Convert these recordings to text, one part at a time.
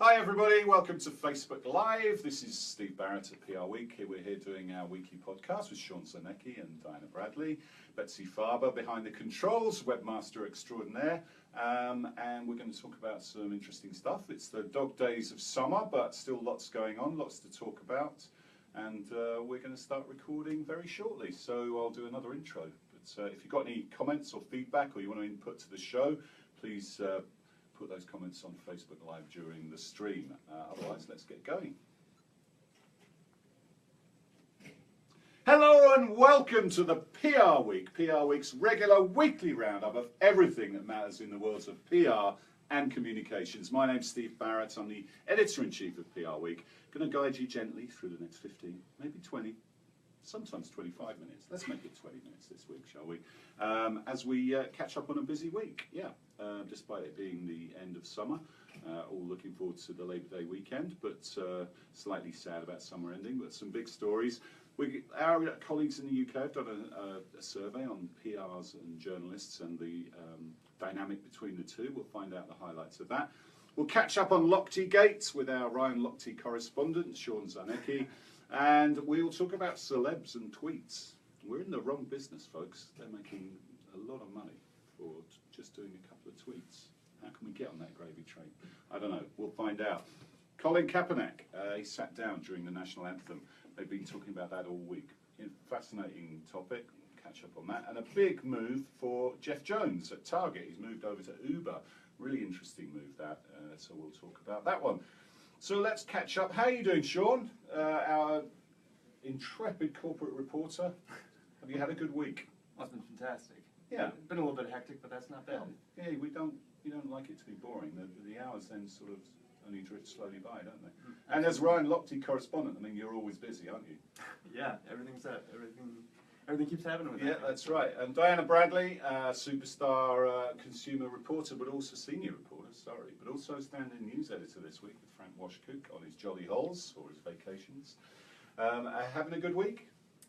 Hi everybody, welcome to Facebook Live. This is Steve Barrett at PRWeek. We're here doing our weekly podcast with Czarnecki and Diana Bradley. Betsy Farber behind the controls, webmaster extraordinaire. And we're going to talk about some interesting stuff. It's the dog days of summer, but still lots going on, lots to talk about. And we're going to start recording very shortly, so I'll do another intro. But if you've got any comments or feedback or you want to input to the show, please put those comments on Facebook Live during the stream. Otherwise, let's get going. Hello and welcome to the PR Week, PRWeek's regular weekly roundup of everything that matters in the worlds of PR and communications. My name's Steve Barrett. I'm the Editor-in-Chief of PRWeek. Going to guide you gently through the next 15, maybe 20, sometimes 25 minutes. Let's make it 20 minutes this week, shall we? As we catch up on a busy week, despite it being the end of summer. All looking forward to the Labor Day weekend, but slightly sad about summer ending, but some big stories. Our colleagues in the UK have done a survey on PRs and journalists and the dynamic between the two. We'll find out the highlights of that. We'll catch up on Lochte Gate with our Ryan Lochte correspondent, Sean Czarnecki, and we'll talk about celebs and tweets. We're in the wrong business, folks. They're making a lot of money for just doing a couple of tweets. How can we get on that gravy train? I don't know. We'll find out. Colin Kaepernick, he sat down during the national anthem. They've been talking about that all week. Fascinating topic. Catch up on that. And a big move for Jeff Jones at Target. He's moved over to Uber. Really interesting move that. So we'll talk about that one. So let's catch up. How are you doing, Sean? Our intrepid corporate reporter. Have you had a good week? Well, it's been fantastic. Yeah. It's been a little bit hectic, but that's not bad. Yeah, you don't like it to be boring. The hours then sort of only drift slowly by, don't they? And as Ryan Lochte correspondent, I mean, you're always busy, aren't you? Yeah, everything keeps happening with that. Yeah, that's right. And Diana Bradley, superstar consumer reporter, but also senior reporter, but also stand-in news editor this week with Frank Washcook on his jolly holes or his vacations. Having a good week?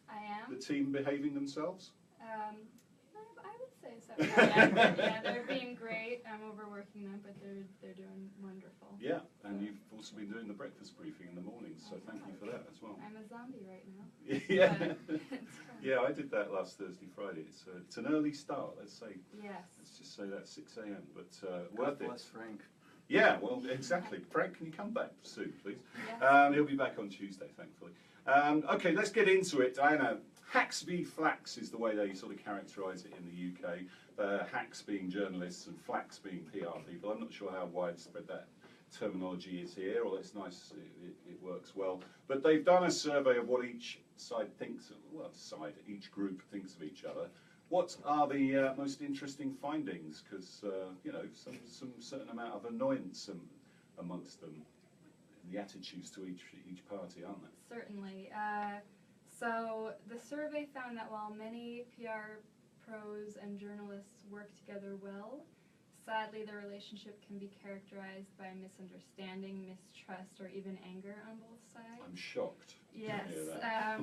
I am. The team behaving themselves? I would say so. Yeah, they're being great. I'm overworking them, but they're doing wonderful. Yeah, and you've also been doing the breakfast briefing in the mornings, so thank you for that as well. I'm a zombie right now. Yeah, yeah, I did that last Thursday, Friday. It's an early start, let's say. Yes. Let's just say that's 6 a.m., but worth it. Bless Frank. Yeah, well, exactly. Frank, can you come back soon, please? Yes. He'll be back on Tuesday, thankfully. Okay, let's get into it. Diana, hacks v flax is the way they sort of characterise it in the UK. Hacks being journalists and flax being PR people. I'm not sure how widespread that terminology is here, although it's nice, it works well. But they've done a survey of what each side thinks, each group thinks of each other. What are the most interesting findings? Because, some certain amount of annoyance amongst them. The attitudes to each party, aren't there? Certainly. So the survey found that while many PR pros and journalists work together well, sadly the relationship can be characterized by misunderstanding, mistrust, or even anger on both sides. I'm shocked. Yes. To hear that.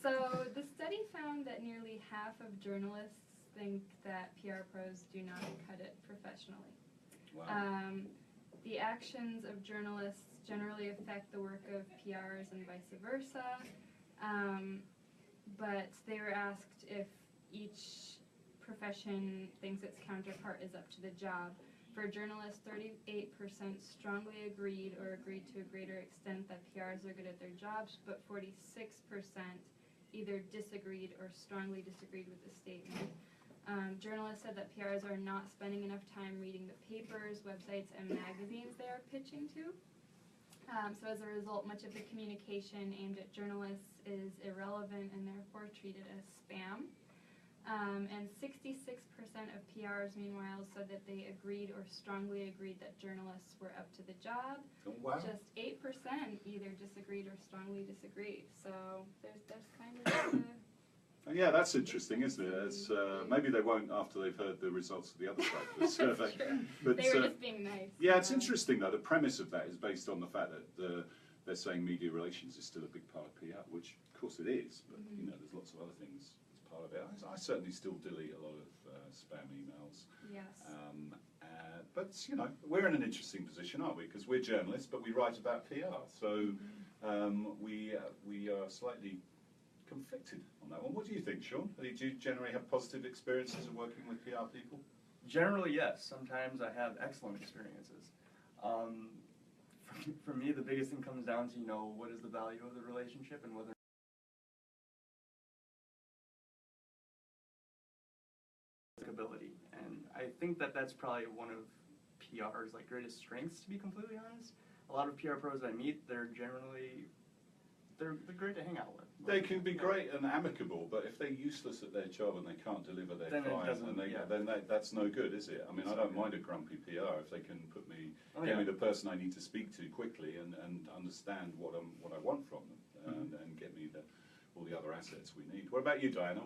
So the study found that nearly half of journalists think that PR pros do not cut it professionally. Wow. The actions of journalists generally affect the work of PRs and vice versa, but they were asked if each profession thinks its counterpart is up to the job. For journalists, 38% strongly agreed or agreed to a greater extent that PRs are good at their jobs, but 46% either disagreed or strongly disagreed with the statement. Journalists said that PRs are not spending enough time reading the papers, websites, and magazines they are pitching to. So as a result, much of the communication aimed at journalists is irrelevant and therefore treated as spam. And 66% of PRs, meanwhile, said that they agreed or strongly agreed that journalists were up to the job. Oh, wow. Just 8% either disagreed or strongly disagreed. So there's kind of Yeah, that's interesting, isn't it? As, maybe they won't after they've heard the results of the other side of the survey. But, they were just being nice. Yeah, it's interesting though. The premise of that is based on the fact that they're saying media relations is still a big part of PR, which of course it is. But you know, there's lots of other things as part of it. I certainly still delete a lot of spam emails. Yes. But you know, we're in an interesting position, aren't we? Because because we're journalists, but we write about PR. So we are slightly conflicted on that one. What do you think, Sean? Do you generally have positive experiences of working with PR people? Generally, yes. Sometimes I have excellent experiences. For me, the biggest thing comes down to, what is the value of the relationship and whether ability. And I think that that's probably one of PR's greatest strengths, to be completely honest. A lot of PR pros I meet, they're great to hang out with. They can be great and amicable, but if they're useless at their job and they can't deliver their client, then that's no good, is it? I mean, I don't mind a grumpy PR if they can get me the person I need to speak to quickly and understand what I want from them and get me all the other assets we need. What about you, Diana?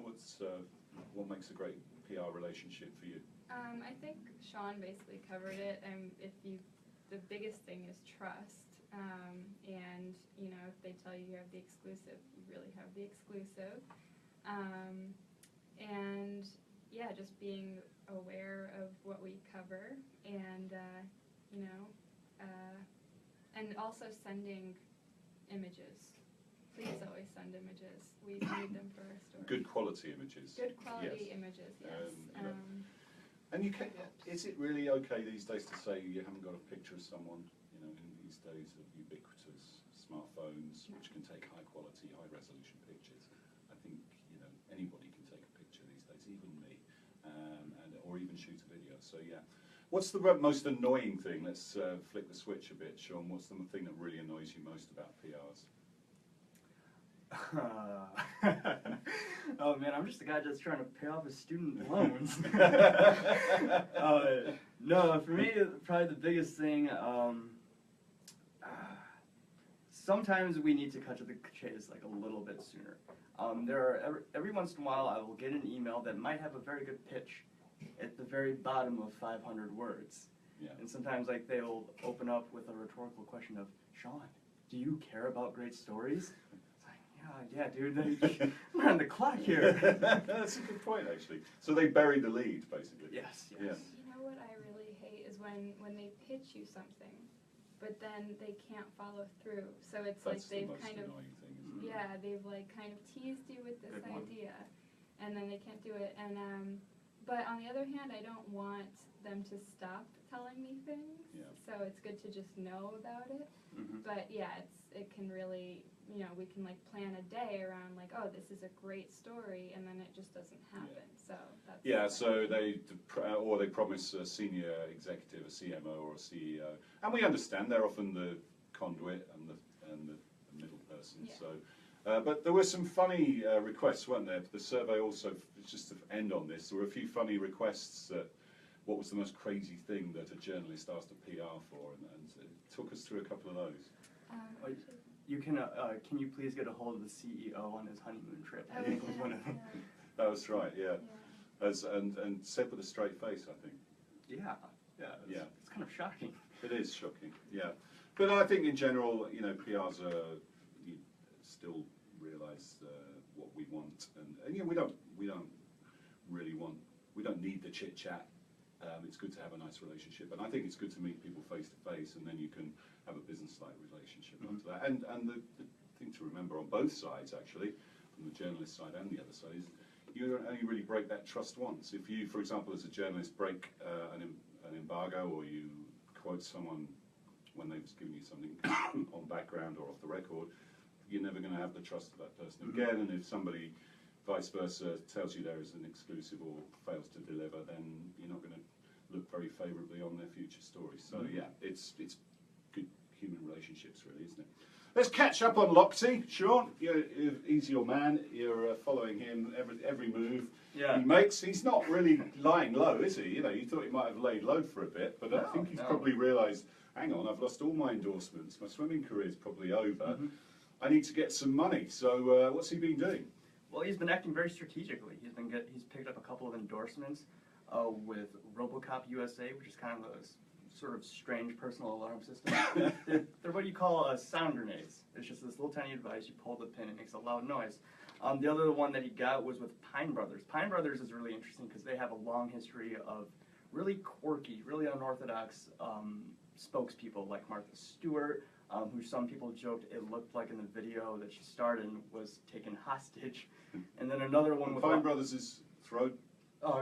What makes a great PR relationship for you? I think Sean basically covered it. The biggest thing is trust. And if they tell you you have the exclusive, you really have the exclusive. And yeah, just being aware of what we cover, and and also sending images. Please always send images. We need them for our story. Good quality images. Good quality images, yes. And is it really okay these days to say you haven't got a picture of someone? In these days of ubiquitous smartphones, which can take high quality, high resolution pictures, I think anybody can take a picture these days, even me, or even shoot a video. So yeah, what's the most annoying thing? Let's flick the switch a bit, Sean. What's the thing that really annoys you most about PRs? Oh man, I'm just a guy that's trying to pay off his student loans. No, for me, probably the biggest thing, sometimes we need to cut to the chase a little bit sooner. Every once in a while I will get an email that might have a very good pitch at the very bottom of 500 words. Yeah. And sometimes they'll open up with a rhetorical question of, Sean, do you care about great stories? Yeah, dude, we're on the clock here. That's a good point, actually. So they bury the lead, basically. Yes. Yeah. You know what I really hate is when they pitch you something, but then they can't follow through. So it's That's they've the most kind of annoying thing, isn't it? they've kind of teased you with this Good one. idea, and then they can't do it. And but on the other hand, I don't want them to stop telling me things. Yeah. So it's good to just know about it. Mm-hmm. But yeah, it can really, we can plan a day around oh, this is a great story, and then it just doesn't happen. So that's So they promise a senior executive, a CMO or a CEO, and we understand they're often the conduit and the middle person. Yeah. So, but there were some funny requests, weren't there? The survey also, just to end on this, there were a few funny requests that. What was the most crazy thing that a journalist asked a PR for, and took us through a couple of those. You can you please get a hold of the CEO on his honeymoon trip? I think was one of them. That was right, yeah. And said with a straight face, I think. Yeah. It's kind of shocking. It is shocking, yeah. But I think in general, PRs you still realise what we want, and we don't really need the chit chat. It's good to have a nice relationship, and I think it's good to meet people face to face, and then you can have a business-like relationship after that. And the thing to remember on both sides, actually, from the journalist side and the other side, is you only really break that trust once. If you, for example, as a journalist, break an embargo, or you quote someone when they've given you something on background or off the record, you're never going to have the trust of that person again. And if somebody vice versa tells you there is an exclusive or fails to deliver, then you're not going to look very favourably on their future stories. So yeah, it's good human relationships, really, isn't it? Let's catch up on Lochte. Sean, he's your man. You're following him every move he makes. He's not really lying low, is he? You thought he might have laid low for a bit, but I think he's probably realised, hang on, I've lost all my endorsements. My swimming career is probably over. I need to get some money. So what's he been doing? Well, he's been acting very strategically. He's picked up a couple of endorsements with RoboCop USA, which is kind of a sort of strange personal alarm system. they're what you call sound grenades. It's just this little tiny device. You pull the pin, it makes a loud noise. The other one that he got was with Pine Brothers. Pine Brothers is really interesting because they have a long history of really quirky, really unorthodox spokespeople like Martha Stewart, who some people joked it looked like in the video that she starred in was taken hostage. And then another one with Fine Brothers' throat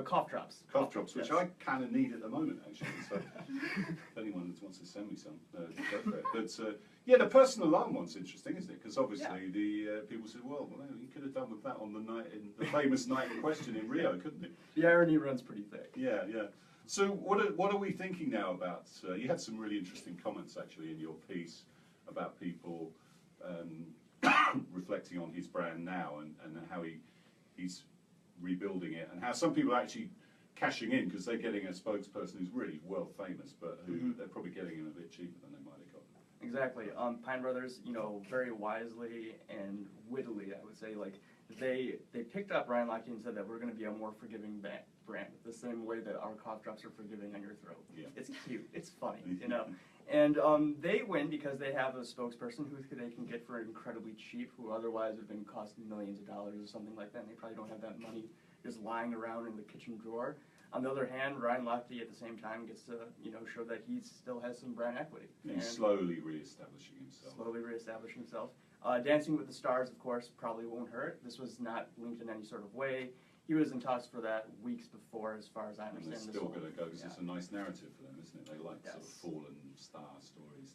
cough drops. cough drops, which Yes. I kind of need at the moment, actually. So if anyone wants to send me some, go for it. But yeah, the personal alarm one's interesting, isn't it? Because obviously the people said, well, you could have done with that on the night, in the famous night in question in Rio, couldn't you? The irony runs pretty thick. Yeah, yeah. So what are we thinking now about? You had some really interesting comments actually in your piece about people reflecting on his brand now and how he's rebuilding it, and how some people are actually cashing in because they're getting a spokesperson who's really world famous, but who they're probably getting him a bit cheaper than they might have got. Exactly. Pine Brothers, very wisely and wittily, I would say, like they picked up Ryan Lochte and said that we're going to be a more forgiving brand, the same way that our cough drops are forgiving on your throat. Yeah. It's cute. It's funny, And they win because they have a spokesperson who they can get for incredibly cheap, who otherwise would have been costing millions of dollars or something like that. And they probably don't have that money just lying around in the kitchen drawer. On the other hand, Ryan Lochte at the same time gets to show that he still has some brand equity. And slowly re-establishing himself. Dancing with the Stars, of course, probably won't hurt. This was not linked in any sort of way. He was in talks for that weeks before, as far as I And understand. they're still going to go because it's a nice narrative for them, isn't it? They like sort of fallen star stories.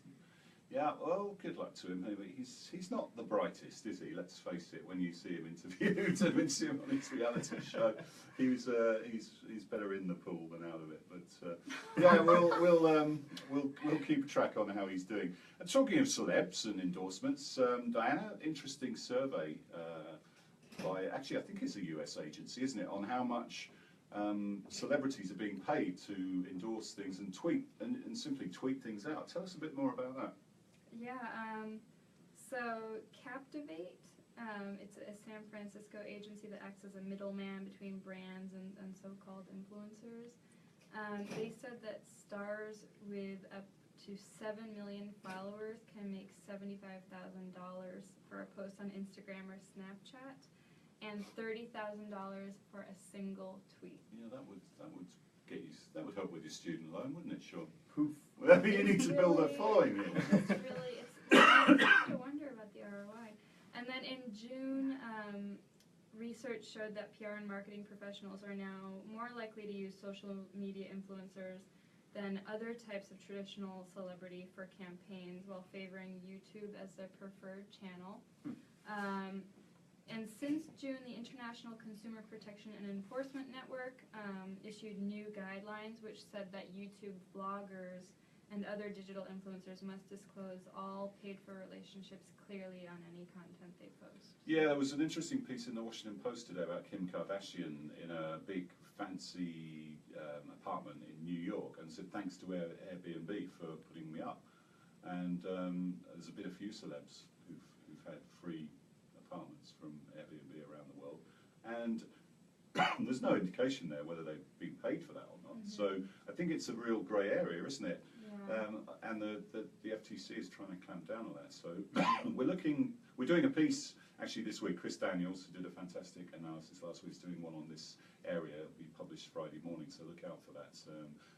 Yeah, well, good luck to him. He's not the brightest, is he? Let's face it. When you see him interviewed and when you see him on his reality show, he's better in the pool than out of it. But yeah, we'll keep track on how he's doing. And talking of celebs and endorsements, Diana, interesting survey by actually I think it's a US agency, isn't it, on how much celebrities are being paid to endorse things and tweet and simply tweet things out. Tell us a bit more about that. Yeah, so Captivate, it's a San Francisco agency that acts as a middleman between brands and so-called influencers. They said that stars with up to 7 million followers can make $75,000 for a post on Instagram or Snapchat, and $30,000 for a single tweet. Yeah, that would get you. That would help with your student loan, wouldn't it, Sean? Poof. Well, you need to build a following here. It's to wonder about the ROI. And then in June, research showed that PR and marketing professionals are now more likely to use social media influencers than other types of traditional celebrity for campaigns, while favoring YouTube as their preferred channel. And since June, the International Consumer Protection and Enforcement Network issued new guidelines which said that YouTube bloggers and other digital influencers must disclose all paid-for relationships clearly on any content they post. Yeah, there was an interesting piece in the Washington Post today about Kim Kardashian in a big fancy apartment in New York, and said thanks to Airbnb for putting me up. And there's been a few celebs who've had free apartments from Airbnb around the world, and there's no indication there whether they've been paid for that or not. So I think it's a real grey area, isn't it? Yeah. And the FTC is trying to clamp down on that. So we're doing a piece actually this week. Chris Daniels, who did a fantastic analysis last week, is doing one on this area. It'll be published Friday morning, so look out for that.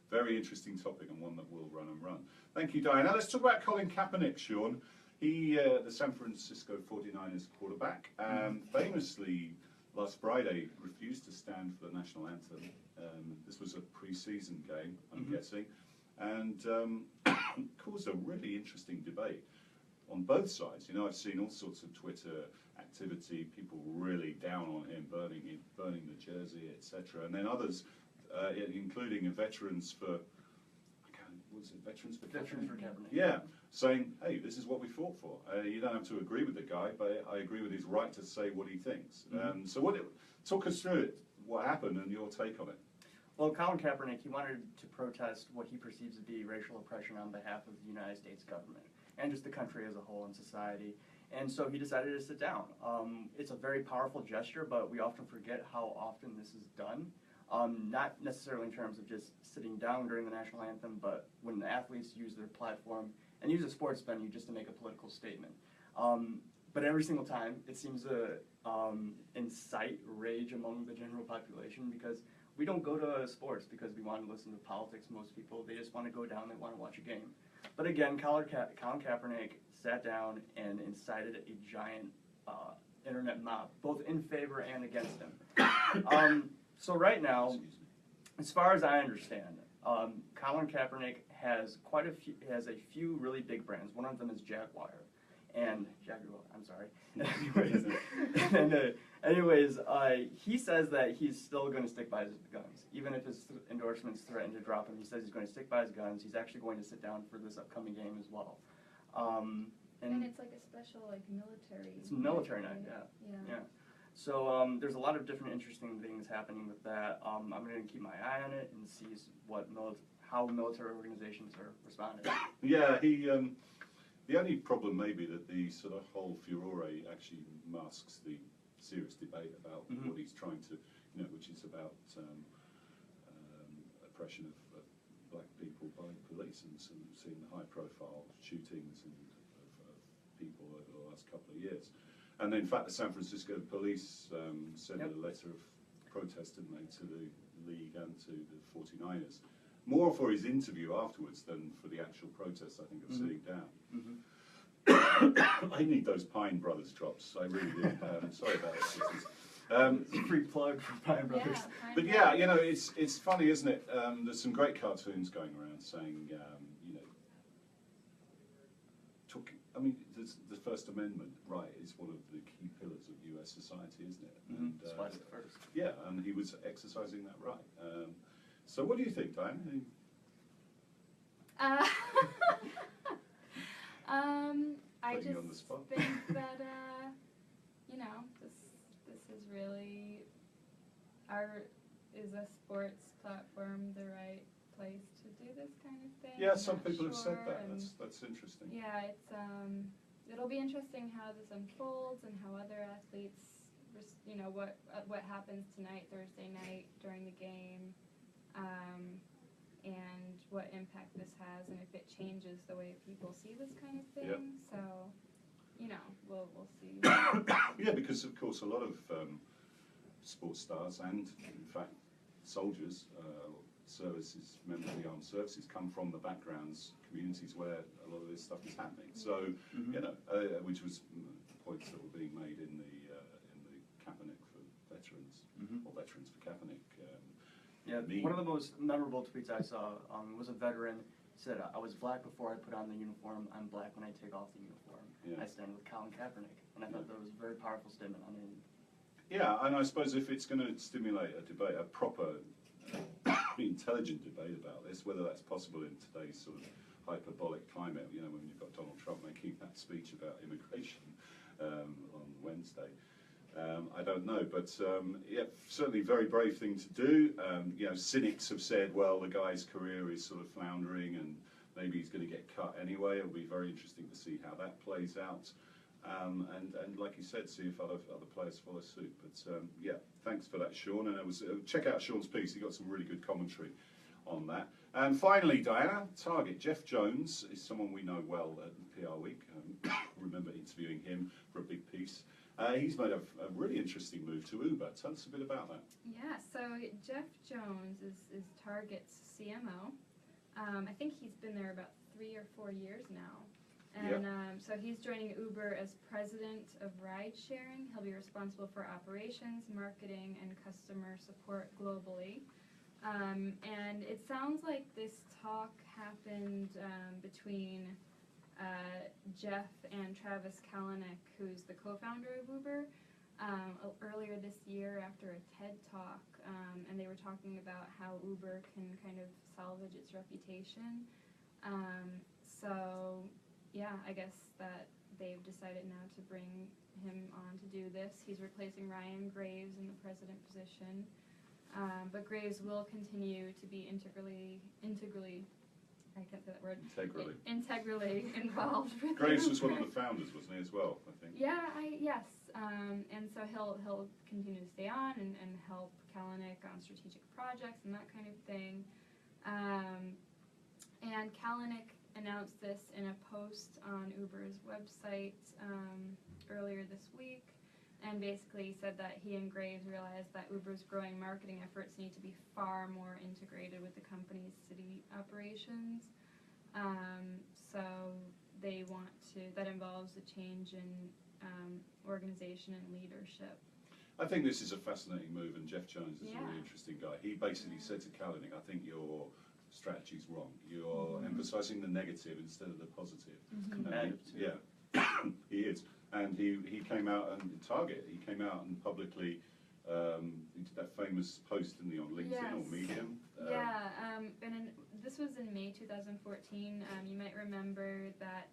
Very interesting topic, and one that will run and run. Thank you, Diana. Let's talk about Colin Kaepernick, Sean. He, the San Francisco 49ers quarterback, famously last Friday refused to stand for the national anthem. This was a pre-season game, I'm guessing, and caused a really interesting debate on both sides. I've seen all sorts of Twitter activity, people really down on him, burning the jersey, etc., and then others, including Veterans for Kaepernick. Yeah, saying, hey, this is what we fought for. You don't have to agree with the guy, but I agree with his right to say what he thinks. So talk us through it, what happened and your take on it. Well, Colin Kaepernick, he wanted to protest what he perceives to be racial oppression on behalf of the United States government and just the country as a whole and society. And so he decided to sit down. It's a very powerful gesture, but we often forget how often this is done. Not necessarily in terms of just sitting down during the national anthem, but when the athletes use their platform and use a sports venue just to make a political statement. But every single time, it seems to incite rage among the general population, because we don't go to sports because we want to listen to politics. Most people, they just want to go down, they want to watch a game. But again, Colin Kaepernick sat down and incited a giant internet mob, both in favor and against him. So right now, as far as I understand, Colin Kaepernick has has a few really big brands. One of them is Jaguar, and Jaguar. I'm sorry. anyways, he says that he's still going to stick by his guns, even if his endorsements threaten to drop him. He says he's going to stick by his guns. He's actually going to sit down for this upcoming game as well. And it's like a special military. It's military night, right? yeah. So there's a lot of different interesting things happening with that. I'm going to keep my eye on it and see how military organizations are responding. Yeah, the only problem may be that the sort of whole furore actually masks the serious debate about what he's trying to, which is about oppression of black people by police, and seeing the high-profile shootings of people over the last couple of years. And in fact, the San Francisco police sent a letter of protest, didn't they, to the league and to the 49ers. More for his interview afterwards than for the actual protest, I think, of sitting down. I need those Pine Brothers drops, I really do. Sorry about that. It's a free plug for Pine Brothers. But yeah, it's funny, isn't it? There's some great cartoons going around saying, the First Amendment, right, is one of the key pillars of U.S. society, isn't it? And, that's why it's the first. Yeah, and he was exercising that right. So what do you think, Diane? I Putting you just on the spot. think that this is really is a sports platform the right place to do this kind of thing? Yeah, I'm some not people have said sure, that. and That's interesting. yeah, it's it'll be interesting how this unfolds and how other athletes, what happens tonight, Thursday night during the game, and what impact this has, and if it changes the way people see this kind of thing. Yep. So, we'll see. Yeah, because of course a lot of sports stars and in fact soldiers, services, members of the armed services come from the backgrounds, communities where a lot of this stuff is happening. So, which was points that were being made in the Kaepernick for veterans, or veterans for Kaepernick. One of the most memorable tweets I saw was a veteran said, "I was black before I put on the uniform. I'm black when I take off the uniform. Yeah. I stand with Colin Kaepernick." And I thought that was a very powerful statement. Yeah, and I suppose if it's going to stimulate a debate, a proper, intelligent debate about this, whether that's possible in today's sort of hyperbolic climate, when you've got Donald Trump making that speech about immigration on Wednesday. I don't know, but certainly a very brave thing to do. Cynics have said, well, the guy's career is sort of floundering and maybe he's going to get cut anyway. It'll be very interesting to see how that plays out. And like you said, see if other players follow suit. But thanks for that, Sean. And check out Sean's piece. He got some really good commentary on that. And finally, Diana, Target. Jeff Jones is someone we know well at PRWeek. Remember interviewing him for a big piece. He's made a really interesting move to Uber. Tell us a bit about that. Yeah, so Jeff Jones is Target's CMO. I think he's been there about 3 or 4 years now. And so he's joining Uber as president of ride sharing. He'll be responsible for operations, marketing, and customer support globally. And it sounds like this talk happened between Jeff and Travis Kalanick, who's the co-founder of Uber, earlier this year after a TED Talk, and they were talking about how Uber can kind of salvage its reputation. So, yeah, I guess that they've decided now to bring him on to do this. He's replacing Ryan Graves in the president position, but Graves will continue to be integrally, I can't say that word. Integrally involved with Graves was one of the founders, wasn't he, as well, I think? Yeah, yes. And so he'll continue to stay on and help Kalanick on strategic projects and that kind of thing. And Kalanick announced this in a post on Uber's website earlier this week, and basically said that he and Graves realized that Uber's growing marketing efforts need to be far more integrated with the company's city operations. so they want to, that involves a change in organization and leadership. I think this is a fascinating move, and Jeff Jones is a Yeah. really interesting guy. He basically said to Kalanick, I think your strategy's wrong. You're emphasising the negative instead of the positive. Combative, too. Yeah, he is. And he came out, and Target, he came out and publicly, he did that famous post, didn't he, on LinkedIn or Yes. Medium? This was in May 2014. You might remember that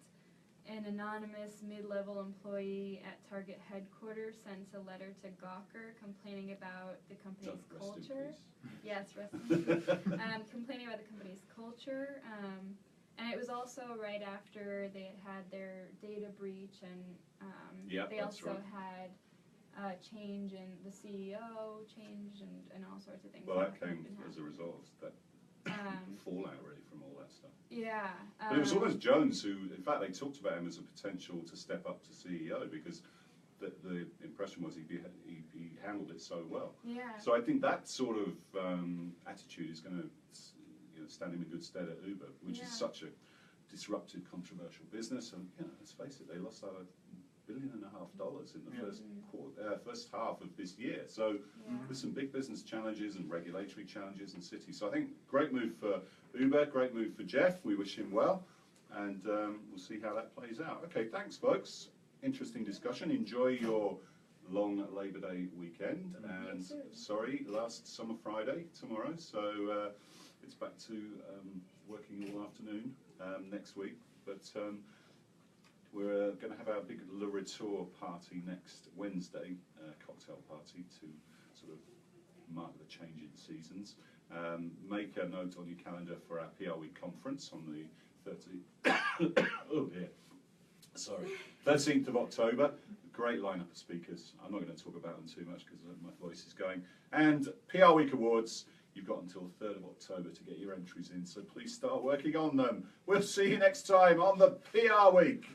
an anonymous mid-level employee at Target headquarters sent a letter to Gawker complaining about the company's Rest in culture. peace. Yes, rest in peace. Complaining about the company's culture. And it was also right after they had their data breach, and Yeah, they that's also right. had change in the CEO, change and all sorts of things. Well, that had came been as a result, that happening. fallout really from all that stuff. Yeah. But it was almost Jones who, in fact, they talked about him as a potential to step up to CEO because the impression was he handled it so well. Yeah. So I think that sort of attitude is going to stand him in good stead at Uber, which Yeah. is such a disruptive, controversial business. And let's face it, they lost over $1.5 billion in the first half of this year. So Yeah. there's some big business challenges and regulatory challenges in cities. So I think great move for Uber, great move for Jeff. We wish him well, and we'll see how that plays out. Okay, thanks, folks. Interesting discussion. Enjoy your long Labor Day weekend, and You too. sorry, last summer Friday tomorrow. So it's back to working all afternoon next week, but. We're going to have our big Le Retour party next Wednesday, cocktail party to sort of mark the change in seasons. Make a note on your calendar for our PRWeek conference on the 13th. Oh dear. Sorry. 13th of October. Great lineup of speakers. I'm not going to talk about them too much because my voice is going. And PRWeek Awards. You've got until the 3rd of October to get your entries in, so please start working on them. We'll see you next time on the PR Week.